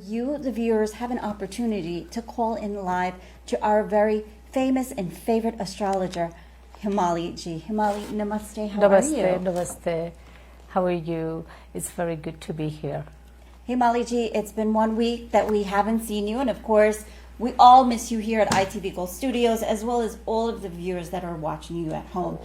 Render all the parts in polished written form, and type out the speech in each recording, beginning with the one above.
you, the viewers, have an opportunity to call in live to our very famous and favorite astrologer, Himali ji. Himali, namaste, how are you? Namaste. How are you? It's very good to be here. Himali ji, it's been 1 week that we haven't seen you, and of course, we all miss you here at ITV Gold Studios, as well as all of the viewers that are watching you at home.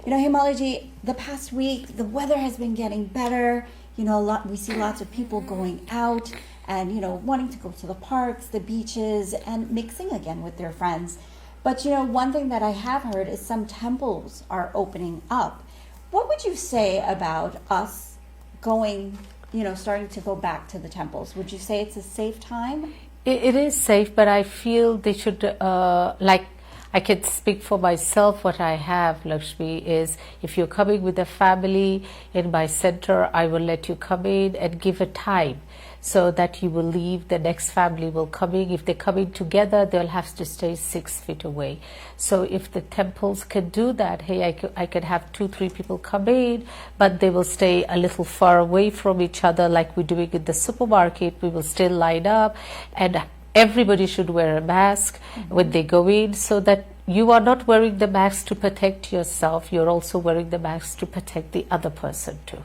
You know, Himali ji, the past week, the weather has been getting better. You know, we see lots of people going out and, you know, wanting to go to the parks, the beaches, and mixing again with their friends. But, you know, one thing that I have heard is some temples are opening up. What would you say about us going, you know, starting to go back to the temples? Would you say it's a safe time? It is safe, but I feel they should, like, I can speak for myself. What I have, Lakshmi, is if you're coming with a family in my center, I will let you come in and give a time so that you will leave. The next family will come in. If they're coming together, they'll have to stay 6 feet away. So if the temples can do that, hey, I could have 2-3 people come in, but they will stay a little far away from each other, like we're doing in the supermarket. We will still line up, and everybody should wear a mask when they go in, so that you are not wearing the mask to protect yourself, you're also wearing the mask to protect the other person too.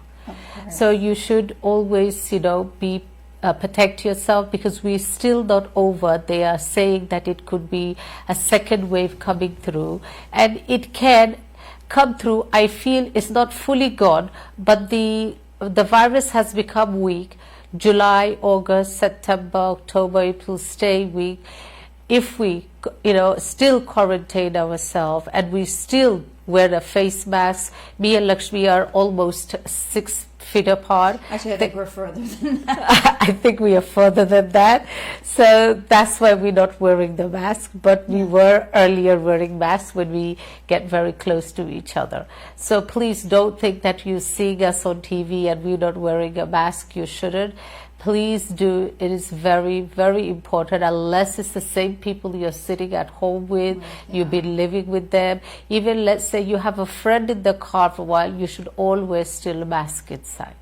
So you should always, you know, be protect yourself, because we're still not over. They are saying that it could be a second wave coming through, and it can come through. I feel it's not fully gone, but the virus has become weak. July, August, September, October, it will stay weak. If we, you know, still quarantine ourselves and we still wear a face mask, me and Lakshmi are almost 6 feet apart. Actually, I think we're further than that. I think we are further than that. So that's why we're not wearing the mask, but we were earlier wearing masks when we get very close to each other. So please don't think that you're seeing us on TV and we're not wearing a mask. You shouldn't. Please do. It is very, very important, unless it's the same people you're sitting at home with, you've been living with them. Even let's say you have a friend in the car for a while, you should always still mask inside.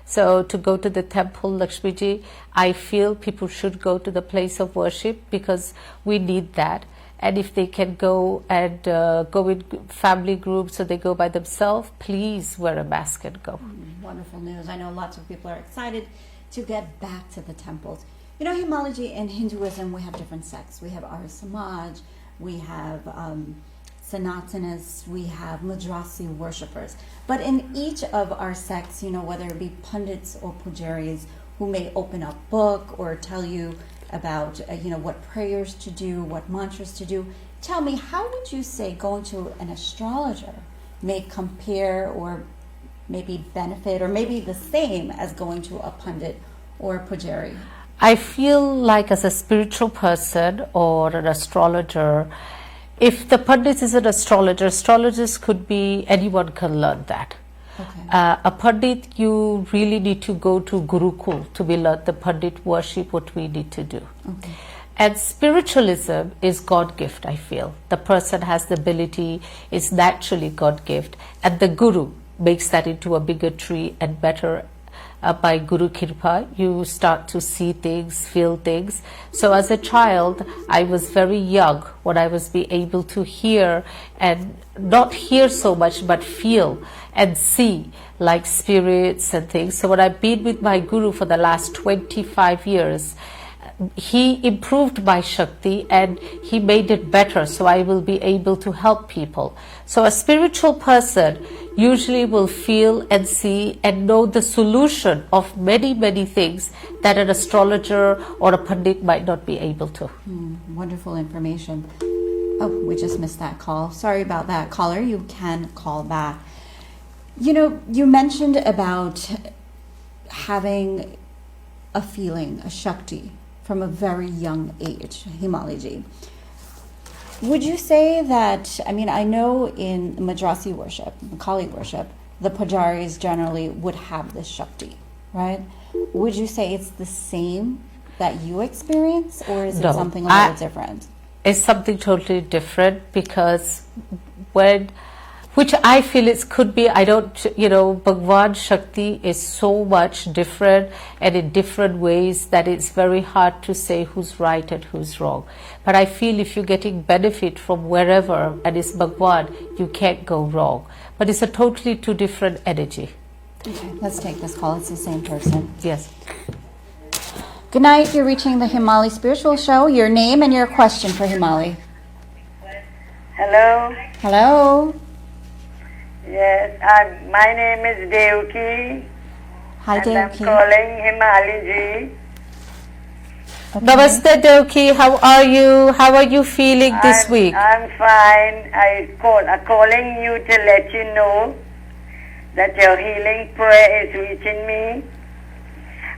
So to go to the temple, Lakshmi ji, I feel people should go to the place of worship, because we need that. And if they can go and go in family groups, or they go by themselves, please wear a mask and go. Wonderful news. I know lots of people are excited to get back to the temples. You know, Himali ji, in Hinduism, we have different sects. We have Arya Samaj, we have Sanatanists, we have Madrasi worshippers. But in each of our sects, you know, whether it be pundits or pujaris who may open up book or tell you about, you know, what prayers to do, what mantras to do, tell me, how would you say going to an astrologer may compare or maybe benefit, or maybe the same as going to a pundit or a pujari? I feel like, as a spiritual person or an astrologer, if the pundit is an astrologer, astrologers could be, anyone can learn that. Okay. A pundit, you really need to go to Gurukul to be learned the pundit worship, what we need to do. Okay. And spiritualism is God gift, I feel. The person has the ability, it's naturally God gift, and the Guru makes that into a bigger tree and better. By Guru Kirpa, you start to see things, feel things. So as a child, I was very young when I was be able to hear, and not hear so much, but feel and see, like spirits and things. So when I've been with my Guru for the last 25 years, he improved my Shakti and he made it better, so I will be able to help people. So a spiritual person usually will feel and see and know the solution of many, many things that an astrologer or a pundit might not be able to. Wonderful information. Oh, we just missed that call. Sorry about that, caller. You can call back. You know, you mentioned about having a feeling, a Shakti, from a very young age, Himali ji. Would you say that, I mean, I know in Madrasi worship, Kali worship, the pujaris generally would have this Shakti, right? Would you say it's the same that you experience, or is it something a little different? It's something totally different, because when which I feel it could be. I don't, Bhagwan Shakti is so much different and in different ways that it's very hard to say who's right and who's wrong. But I feel if you're getting benefit from wherever and it's Bhagwan, you can't go wrong. But it's a totally two different energy. Okay, let's take this call. It's the same person. Yes. Good night. You're reaching the Himali Spiritual Show. Your name and your question for Himali. Hello. Hello. Yes, my name is Devki. Hi, and Devki. I'm calling Himali ji. Okay. Namaste, Devki. How are you? How are you feeling this week? I'm fine. I'm calling you to let you know that your healing prayer is reaching me,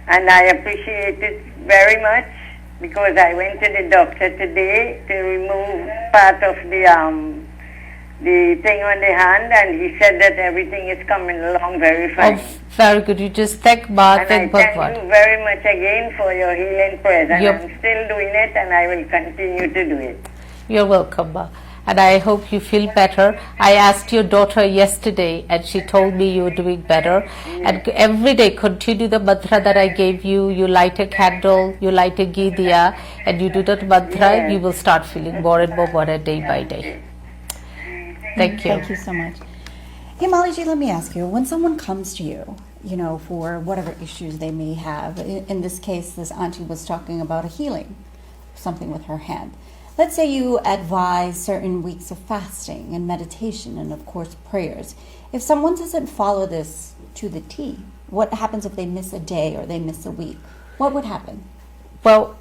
and I appreciate it very much because I went to the doctor today to remove part of the thing on the hand, and he said that everything is coming along very fine. Oh, very good. You just thank Ma, And thank I thank Bhagwan. you very much again for your healing prayers, and Yep. I'm still doing it, and I will continue to do it. You're welcome, Ma. And I hope you feel better. I asked your daughter yesterday and she told me you were doing better. And every day continue the mantra that I gave you. You light a candle, you light a ghee diya, and you do that mantra, Yes. you will start feeling more and more better day by day. Thank you. Thank you so much. Himali ji, let me ask you, when someone comes to you, for whatever issues they may have, in this case, this auntie was talking about a healing, something with her hand. Let's say you advise certain weeks of fasting and meditation and, of course, prayers. If someone doesn't follow this to the T, what happens if they miss a day or they miss a week? What would happen? Well,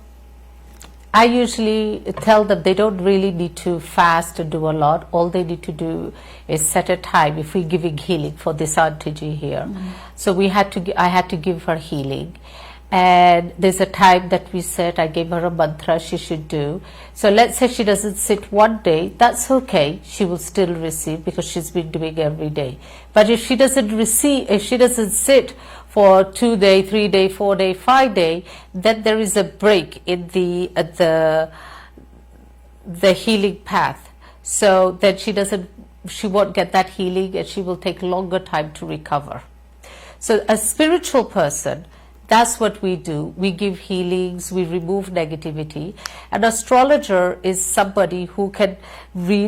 I usually tell them they don't really need to fast and do a lot. All they need to do is set a time. If we're giving healing for this auntie G here, so I had to give her healing, and there's a time that we set. I gave her a mantra she should do. So let's say she doesn't sit one day, that's okay. She will still receive because she's been doing every day. But if she doesn't sit for 2 day, 3 day, 4 day, 5 day, then there is a break in the healing path. So then she won't get that healing, and she will take longer time to recover. So a spiritual person, that's what we do. We give healings, we remove negativity. An astrologer is somebody who can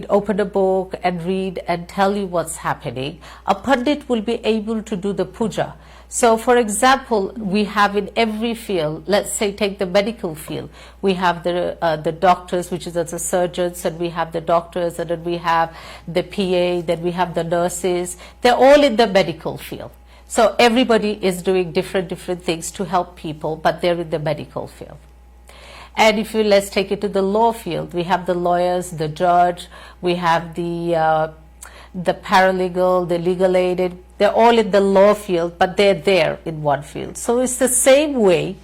open a book and read and tell you what's happening. A pundit will be able to do the puja. So, for example, we have in every field, let's say take the medical field, we have the doctors, which is the surgeons, and we have the doctors, and then we have the PA, then we have the nurses. They're all in the medical field. So everybody is doing different things to help people, but they're in the medical field. And let's take it to the law field. We have the lawyers, the judge, we have the paralegal, the legal aid. They're all in the law field, but they're there in one field. So it's the same way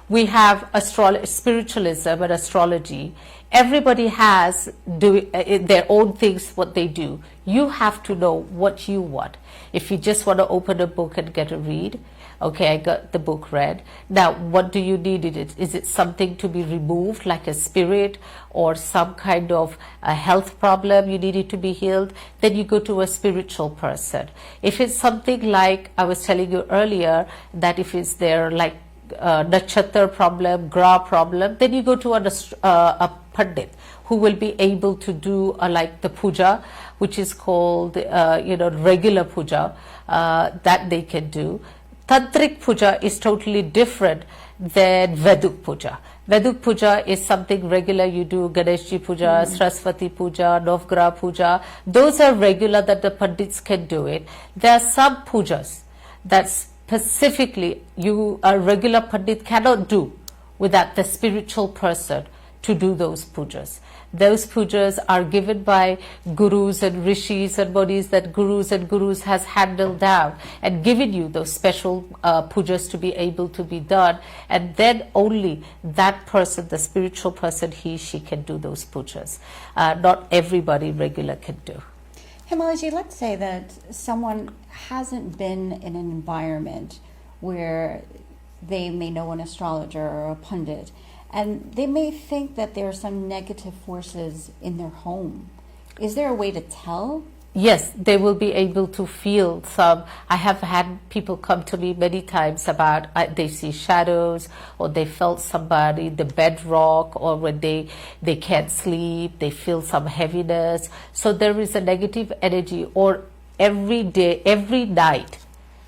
we have spiritualism and astrology. Everybody has their own things, what they do. You have to know what you want. If you just want to open a book and get a read, okay, I got the book read. Now, what do you need in it? Is it something to be removed, like a spirit, or some kind of a health problem you need it to be healed? Then you go to a spiritual person. If it's something like I was telling you earlier, that if it's there like nakshatra problem, gra problem, then you go to a pandit who will be able to do like the puja, which is called regular puja that they can do. Tantric puja is totally different than Veduk puja. Veduk puja is something regular you do, Ganeshji puja, Saraswati puja, Navgraha puja. Those are regular that the pandits can do it. There are some pujas that specifically a regular pandit cannot do without the spiritual person to do those pujas. Those pujas are given by gurus and rishis and bodhis that gurus has handled down and given you those special pujas to be able to be done, and then only that person, the spiritual person, she can do those pujas. Not everybody regular can do. Himalaji, let's say that someone hasn't been in an environment where they may know an astrologer or a pundit, and they may think that there are some negative forces in their home. Is there a way to tell Yes, they will be able to feel some. I have had people come to me many times about they see shadows, or they felt somebody, the bedrock, or when they can't sleep, they feel some heaviness. So there is a negative energy, or every day, every night,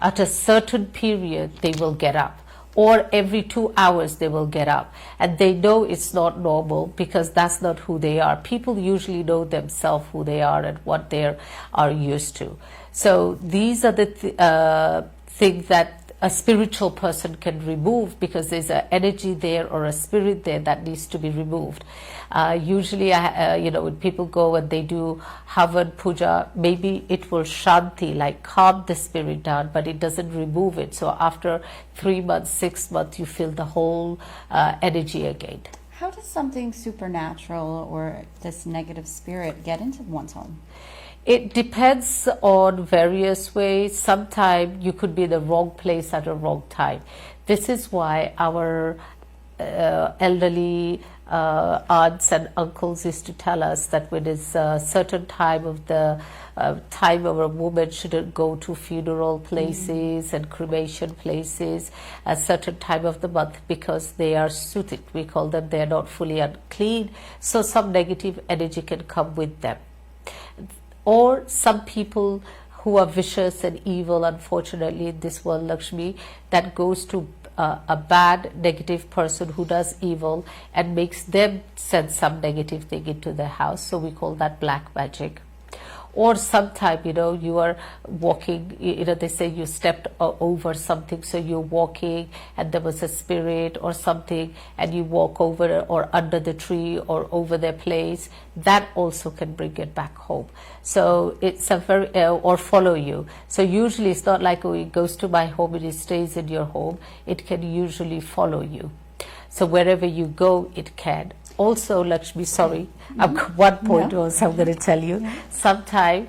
at a certain period, they will get up, or every 2 hours they will get up, and they know it's not normal because that's not who they are. People usually know themselves who they are and what they are used to. So these are the things that a spiritual person can remove, because there's an energy there or a spirit there that needs to be removed. Usually, when people go and they do Havan Puja, maybe it will shanti, like calm the spirit down, but it doesn't remove it. So after 3 months, 6 months, you feel the whole energy again. How does something supernatural or this negative spirit get into one's home? It depends on various ways. Sometimes you could be in the wrong place at the wrong time. This is why our elderly aunts and uncles used to tell us that when it's a certain time of the time of a woman shouldn't go to funeral places and cremation places a certain time of the month, because they are soothing. We call them, they are not fully unclean. So some negative energy can come with them. Or some people who are vicious and evil, unfortunately, in this world, Lakshmi, that goes to a bad, negative person who does evil and makes them send some negative thing into their house. So we call that black magic. Or sometimes, you are walking, they say you stepped over something, so you're walking and there was a spirit or something, and you walk over or under the tree or over their place. That also can bring it back home. So it's a very, or follow you. So usually it's not like, it goes to my home and it stays in your home. It can usually follow you. So wherever you go, it can. Also, Lakshmi, sorry, I've got one point also I'm going to tell you. Sometimes,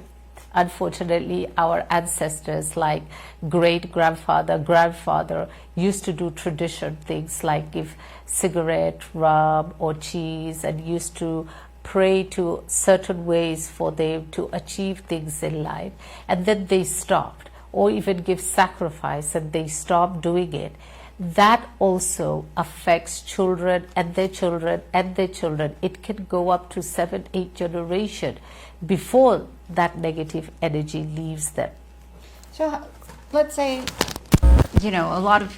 unfortunately, our ancestors, like great-grandfather, grandfather, used to do tradition things like give cigarette, rum, or cheese, and used to pray to certain ways for them to achieve things in life. And then they stopped, or even give sacrifice, and they stopped doing it. That also affects children and their children and their children. It can go up to 7, 8 generations before that negative energy leaves them. So let's say, a lot of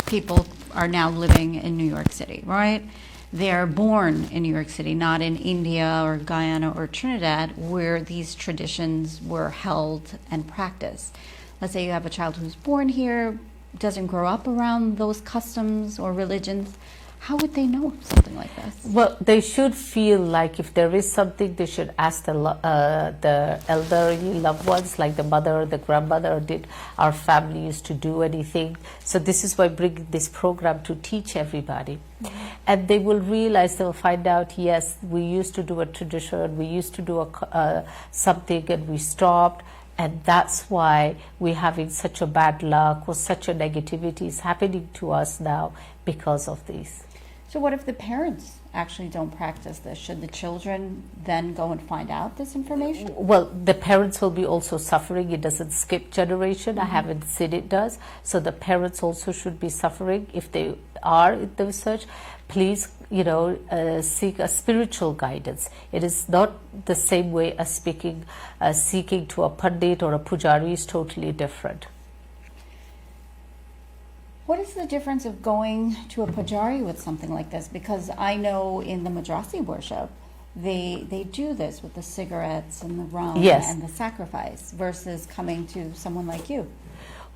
people are now living in New York City, right? They're born in New York City, not in India or Guyana or Trinidad, where these traditions were held and practiced. Let's say you have a child who's born here, doesn't grow up around those customs or religions. How would they know something like this? Well, they should feel like if there is something, they should ask the elderly loved ones, like the mother or the grandmother, did our family used to do anything? So this is why I bring this program to teach everybody. Mm-hmm. And they will realize, they'll find out, yes, we used to do a tradition, we used to do something and we stopped. And that's why we're having such a bad luck, or such a negativity is happening to us now because of this. So what if the parents actually don't practice this? Should the children then go and find out this information? Well, the parents will be also suffering. It doesn't skip generation. Mm-hmm. I haven't seen it does. So the parents also should be suffering if they are in the research. Please, seek a spiritual guidance. It is not the same way as seeking to a pandit or a pujari is totally different. What is the difference of going to a pujari with something like this? Because I know in the Madrasi worship, they do this with the cigarettes and the rum and the sacrifice, versus coming to someone like you.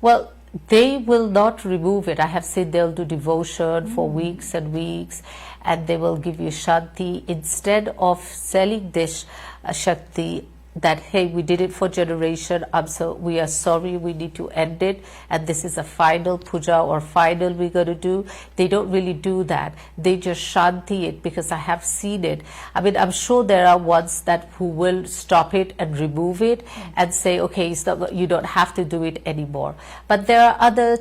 Well, they will not remove it. I have said they'll do devotion for weeks and weeks, and they will give you Shanti. Instead of selling this Shakti, that, hey, we did it for generation, we are sorry, we need to end it, and this is a final puja or final we're going to do. They don't really do that. They just Shanti it, because I have seen it. I mean, I'm sure there are ones who will stop it and remove it and say, okay, you don't have to do it anymore. But there are others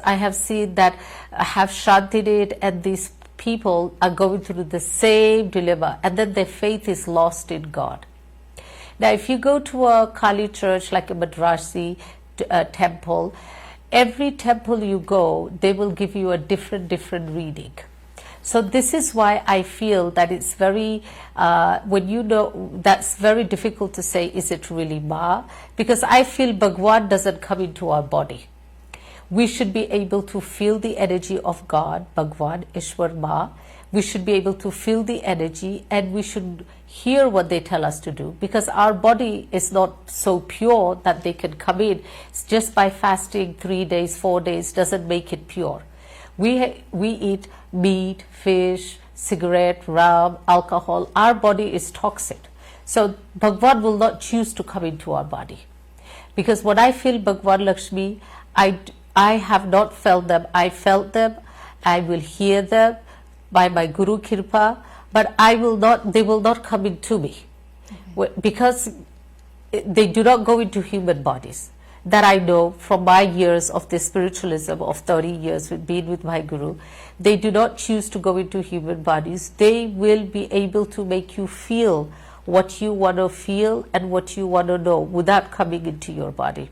I have seen that have Shantied it, and these people are going through the same dilemma, and then their faith is lost in God. Now, if you go to a Kali church like a Madrasi temple, every temple you go, they will give you a different reading. So this is why I feel that it's very, when you know, that's very difficult to say, is it really Ma? Because I feel Bhagwan doesn't come into our body. We should be able to feel the energy of God, Bhagwan, Ishwar, Ma. We should be able to feel the energy, and we should hear what they tell us to do, because our body is not so pure that they can come in. It's just by fasting 3 days, 4 days doesn't make it pure. We eat meat, fish, cigarette, rum, alcohol. Our body is toxic. So Bhagwan will not choose to come into our body. Because when I feel Bhagwan Lakshmi, I have not felt them. I felt them. I will hear them by my Guru Kirpa, but they will not come into me. Because they do not go into human bodies. That I know from my years of the spiritualism of 30 years with being with my Guru. They do not choose to go into human bodies. They will be able to make you feel what you want to feel and what you want to know without coming into your body.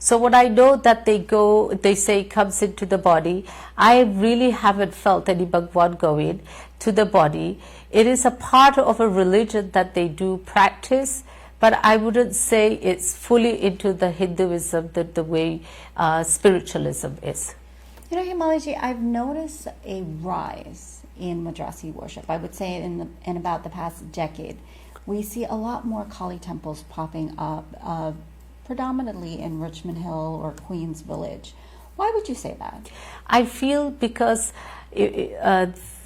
So when I know that they say comes into the body, I really haven't felt any Bhagwan going to the body. It is a part of a religion that they do practice, but I wouldn't say it's fully into the Hinduism the way spiritualism is. You know, Himali, I've noticed a rise in Madrasi worship. I would say in about the past decade, we see a lot more Kali temples popping up, predominantly in Richmond Hill or Queens Village. Why would you say that? I feel because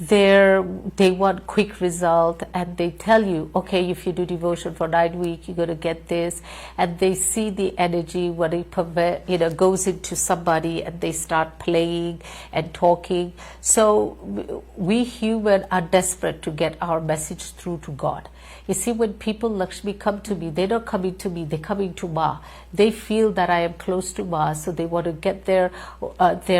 they want quick result, and they tell you, okay, if you do devotion for 9 weeks, you're going to get this, and they see the energy when it goes into somebody, and they start playing and talking. So we human are desperate to get our message through to God. You see, when people, Lakshmi, come to me, they're not coming to me, they're coming to Ma. They feel that I am close to Ma, so they want to get their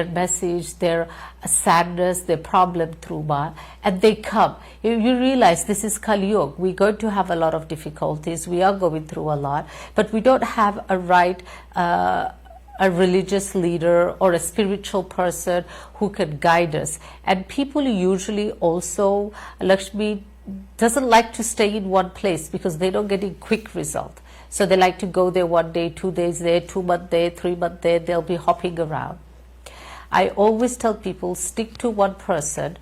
message, their sadness, their problem through Ma, and they come. You realize this is Kali Yuga. We're going to have a lot of difficulties. We are going through a lot, but we don't have a religious leader or a spiritual person who can guide us. And people usually also, Lakshmi, doesn't like to stay in one place because they don't get a quick result. So they like to go there 1 day, 2 days there, 2 months there, 3 months there. They'll be hopping around. I always tell people, stick to one person.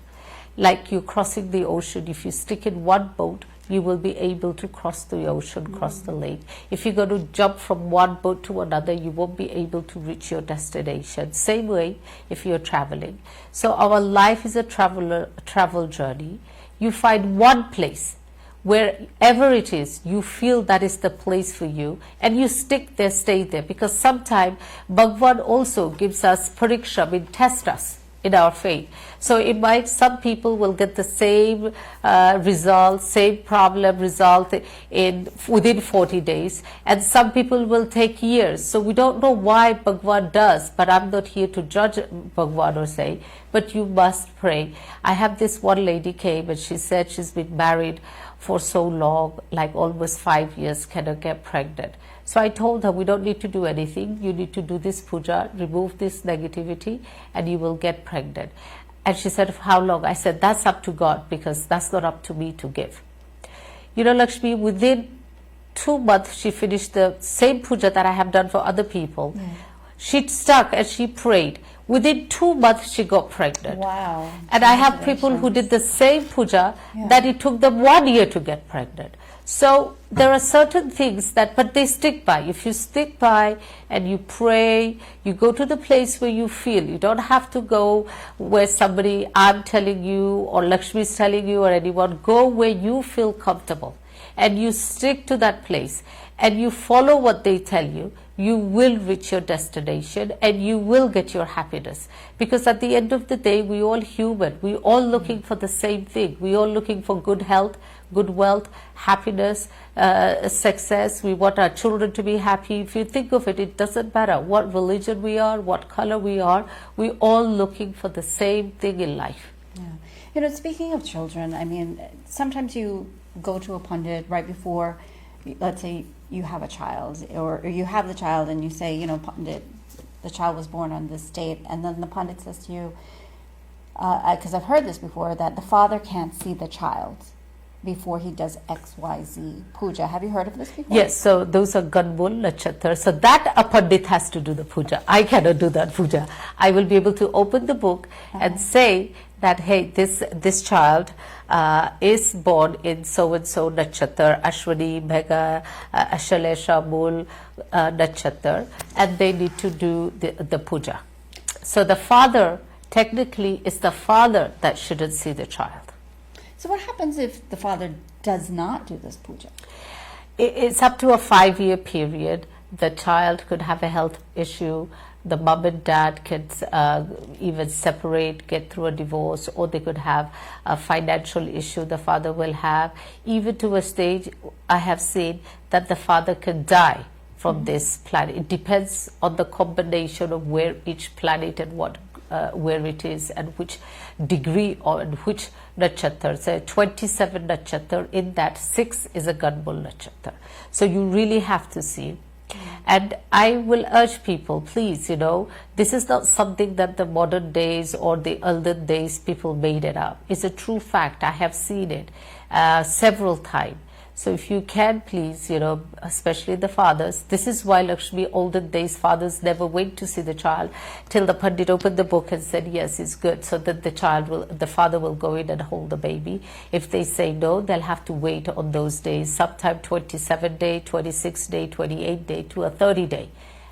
Like you're crossing the ocean. If you stick in one boat, you will be able to cross the ocean, cross the lake. If you're going to jump from one boat to another, you won't be able to reach your destination. Same way if you're traveling. So our life is a travel journey. You find one place, wherever it is, you feel that is the place for you, and you stick there, stay there, because sometimes Bhagwan also gives us pariksha, test us in our faith. So it might, some people will get the same result, same problem result within 40 days, and some people will take years. So we don't know why Bhagwan does, but I'm not here to judge Bhagwan or say, but you must pray. I have this one lady came and she said she's been married for so long, like almost 5 years, cannot get pregnant. So I told her, we don't need to do anything. You need to do this puja, remove this negativity, and you will get pregnant. And she said, how long? I said, that's up to God, because that's not up to me to give. You know, Lakshmi, within 2 months, she finished the same puja that I have done for other people. Yeah. She stuck and she prayed. Within 2 months, she got pregnant. Wow. And I have people who did the same puja, that it took them 1 year to get pregnant. So there are certain things but they stick by. If you stick by and you pray, you go to the place where you feel. You don't have to go where I'm telling you, or Lakshmi is telling you, or anyone. Go where you feel comfortable. And you stick to that place. And you follow what they tell you. You will reach your destination and you will get your happiness. Because at the end of the day, we all human. We all looking for the same thing. We all looking for good health, good wealth, happiness, success. We want our children to be happy. If you think of it, it doesn't matter what religion we are, what color we are. We all looking for the same thing in life. Yeah. You know, speaking of children, I mean, sometimes you go to a pundit right before let's say you have a child, or you have the child, and you say, you know, the child was born on this date, and then the pundit says to you, because I've heard this before, that the father can't see the child before he does XYZ puja. Have you heard of this before? Yes, so those are Ganbul Nakshatar. So that a Pandit has to do the puja. I cannot do that puja. I will be able to open the book and say that, hey, this child is born in so-and-so Nakshatar, Ashwini, Bhega, Ashalesha, Mul Nakshatar, and they need to do the puja. So the father, technically, is the father that shouldn't see the child. So what happens if the father does not do this puja? It's up to a 5-year period. The child could have a health issue. The mom and dad could even separate, get through a divorce, or they could have a financial issue the father will have. Even to a stage, I have seen that the father can die from this planet. It depends on the combination of where each planet and what where it is and which degree or which nakshatar. So 27 nakshatar, in that 6 is a Ganbul nakshatar. So you really have to see. And I will urge people, please, you know, this is not something that the modern days or the olden days people made it up. It's a true fact. I have seen it several times. So if you can, please, you know, especially the fathers, this is why Lakshmi, olden days, fathers never went to see the child till the Pandit opened the book and said, yes, it's good, so that the father will go in and hold the baby. If they say no, they'll have to wait on those days, sometime 27 day, 26 day, 28 day to a 30 day,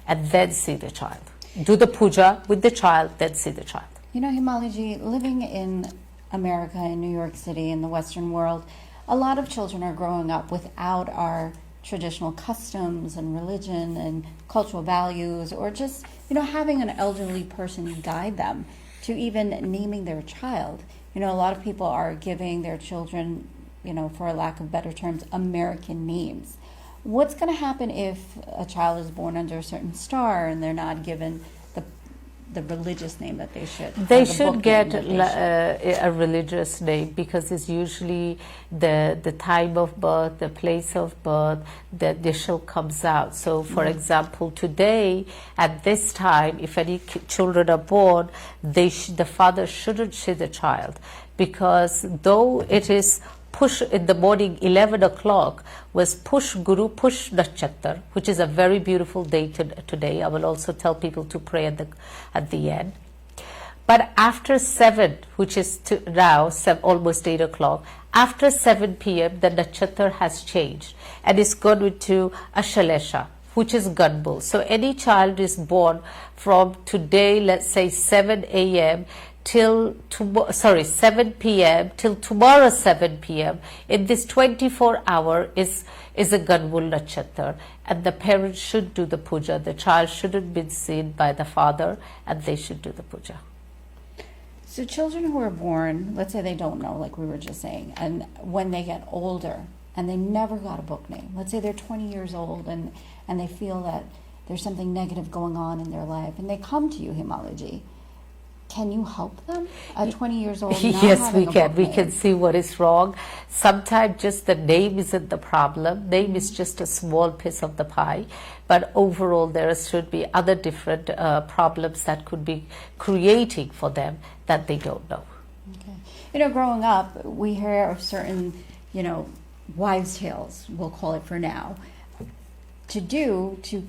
and then see the child. Do the puja with the child, then see the child. You know, Himali, living in America, in New York City, in the Western world, a lot of children are growing up without our traditional customs and religion and cultural values, or just, you know, having an elderly person guide them to even naming their child. You know, a lot of people are giving their children, you know, for a lack of better terms, American names. What's going to happen if a child is born under a certain star and they're not given the religious name that they should? They should get a religious name, because it's usually the time of birth, the place of birth, the initial comes out. So, for example, today at this time, if any children are born, the father shouldn't see the child, because though it is push in the morning, 11 o'clock was Push Guru Push Nakshatar, which is a very beautiful day today. I will also tell people to pray at the end. But after 7, which is now almost 8 o'clock, after 7 p.m. the Nakshatar has changed and it's gone into Ashalesha, which is Ganbul. So any child is born from today, let's say 7 a.m. till 7 p.m. till tomorrow 7 p.m. in this 24-hour is a Ganbul Nakshatar, and the parents should do the puja. The child shouldn't be seen by the father, and they should do the puja. So children who are born, let's say they don't know, like we were just saying, and when they get older and they never got a book name, let's say they're 20 years old and they feel that there's something negative going on in their life, and they come to you, Himalaji, can you help them at 20 years old? Yes, we can. We can see what is wrong. Sometimes just the name isn't the problem. Name is just a small piece of the pie. But overall, there should be other different problems that could be creating for them that they don't know. Okay. You know, growing up, we hear of certain, you know, wives' tales, we'll call it for now, to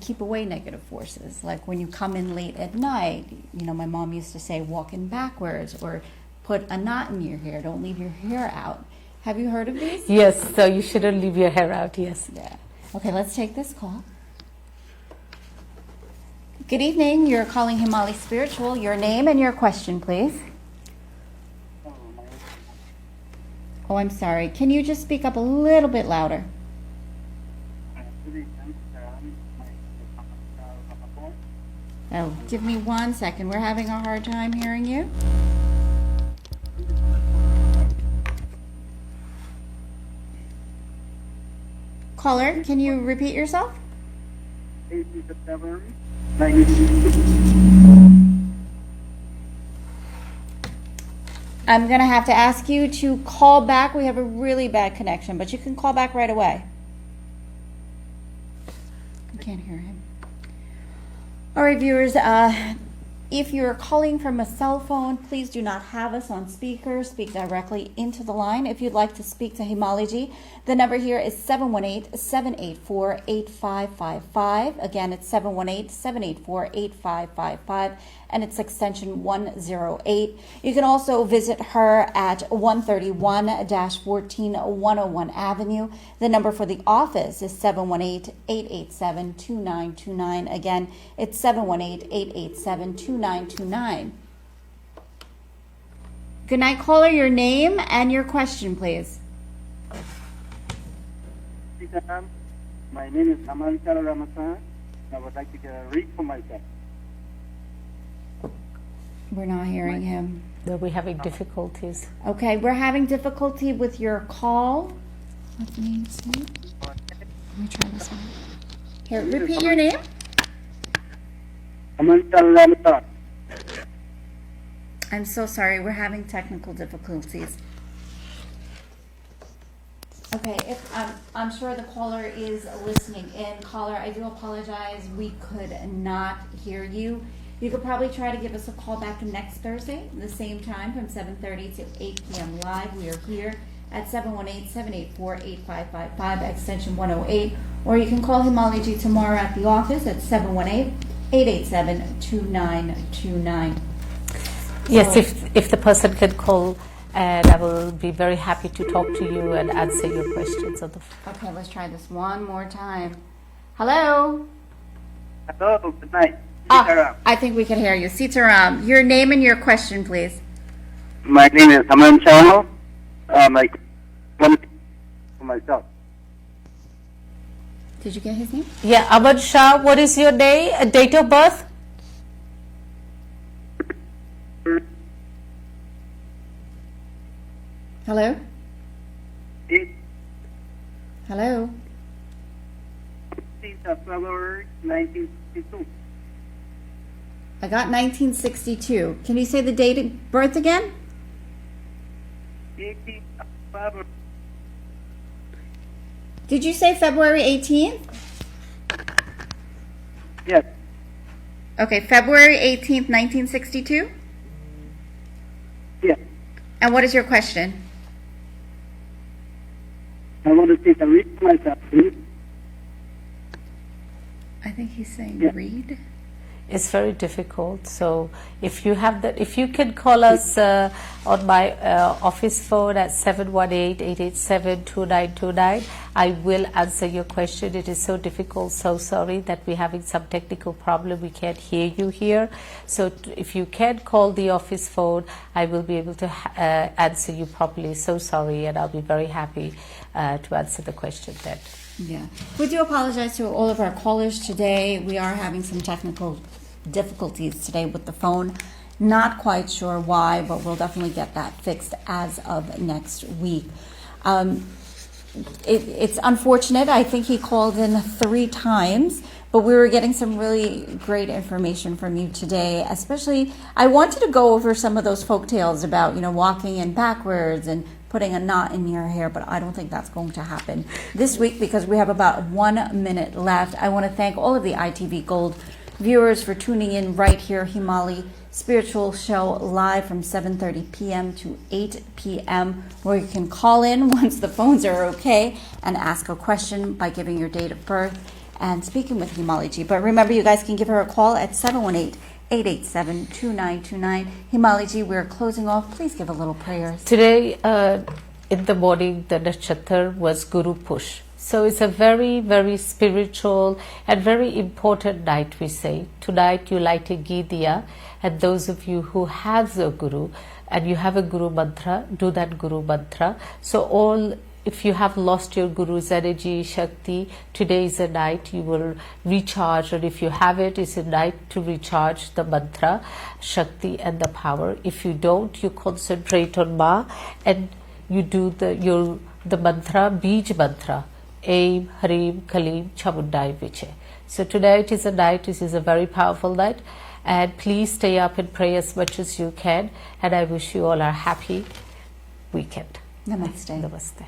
keep away negative forces. Like when you come in late at night, you know, my mom used to say, walk in backwards, or put a knot in your hair, don't leave your hair out. Have you heard of these? Yes, so you shouldn't leave your hair out, yes. Yeah. Okay, let's take this call. Good evening, you're calling Himali Spiritual. Your name and your question, please. Oh, I'm sorry. Can you just speak up a little bit louder? Oh, give me 1 second. We're having a hard time hearing you. Caller, can you repeat yourself? 87. I'm going to have to ask you to call back. We have a really bad connection, but you can call back right away. I can't hear him. All right, viewers, if you're calling from a cell phone, please do not have us on speaker. Speak directly into the line. If you'd like to speak to Himali, the number here is 718-784-8555. Again, it's 718-784-8555, and it's extension 108. You can also visit her at 131-14101 Avenue. The number for the office is 718-887-2929. Again, it's 718-887-2929. Good night, caller. Your name and your question, please. My name is Himali Ramasan. I would like to get a read for myself. We're not hearing him. We're having difficulties. Okay, we're having difficulty with your call. Let me see. Let me try this one. Here, repeat your name. Himali Ramasan. I'm so sorry. We're having technical difficulties. Okay, I'm sure the caller is listening in. Caller, I do apologize. We could not hear you. You could probably try to give us a call back next Thursday, the same time from 7:30 to 8 p.m. live. We are here at 718-784-8555, extension 108. Or you can call Himali tomorrow at the office at 718-887-2929. Yes, if the person can call, and I will be very happy to talk to you and answer your questions on the phone. Okay, let's try this one more time. Hello? Hello, good night. I think we can hear you. Sitaram, your name and your question, please. My name is Haman Chao. My one for myself. Did you get his name? Yeah, Ahmad Shah, what is your date of birth? Hello? 18th Hello? of February 1962. I got 1962. Can you say the date of birth again? 18th of February. Did you say February 18th? Yes. Okay, February 18th, 1962? Yes. And what is your question? I want to take a read for myself, please. I think he's saying Yeah. read. It's very difficult. So if you have that, if you can call us on my office phone at 718-887-2929, I will answer your question. It is so difficult. So sorry that we're having some technical problem. We can't hear you here. So if you can call the office phone, I will be able to answer you properly. So sorry, and I'll be very happy to answer the question then. Yeah. We do apologize to all of our callers today. We are having some technical difficulties today with the phone. Not quite sure why, but we'll definitely get that fixed as of next week. It's unfortunate. I think he called in 3 times, but we were getting some really great information from you today. Especially, I wanted to go over some of those folk tales about, walking in backwards and putting a knot in your hair, but I don't think that's going to happen this week because we have about 1 minute left. I want to thank all of the ITV Gold viewers for tuning in right here, Himali Spiritual Show live from 7:30 p.m. to 8 p.m. where you can call in once the phones are okay and ask a question by giving your date of birth and speaking with Himali. But remember, you guys can give her a call at 718-887-2929. Himali, we're closing off. Please give a little prayer. Today, in the morning, the Nakshatar was Guru Push. So it's a very, very spiritual and very important night, we say. Tonight you light a ghee diya, and those of you who have a Guru and you have a Guru mantra, do that Guru mantra. So if you have lost your Guru's energy, Shakti, today is a night you will recharge, or if you have it, it's a night to recharge the mantra, Shakti and the power. If you don't, you concentrate on Ma and you do the mantra, Bij mantra, Aim, Harim, Kalim, Chamundai, Viche. So tonight is a night, this is a very powerful night, and please stay up and pray as much as you can, and I wish you all a happy weekend. Namaste. Namaste.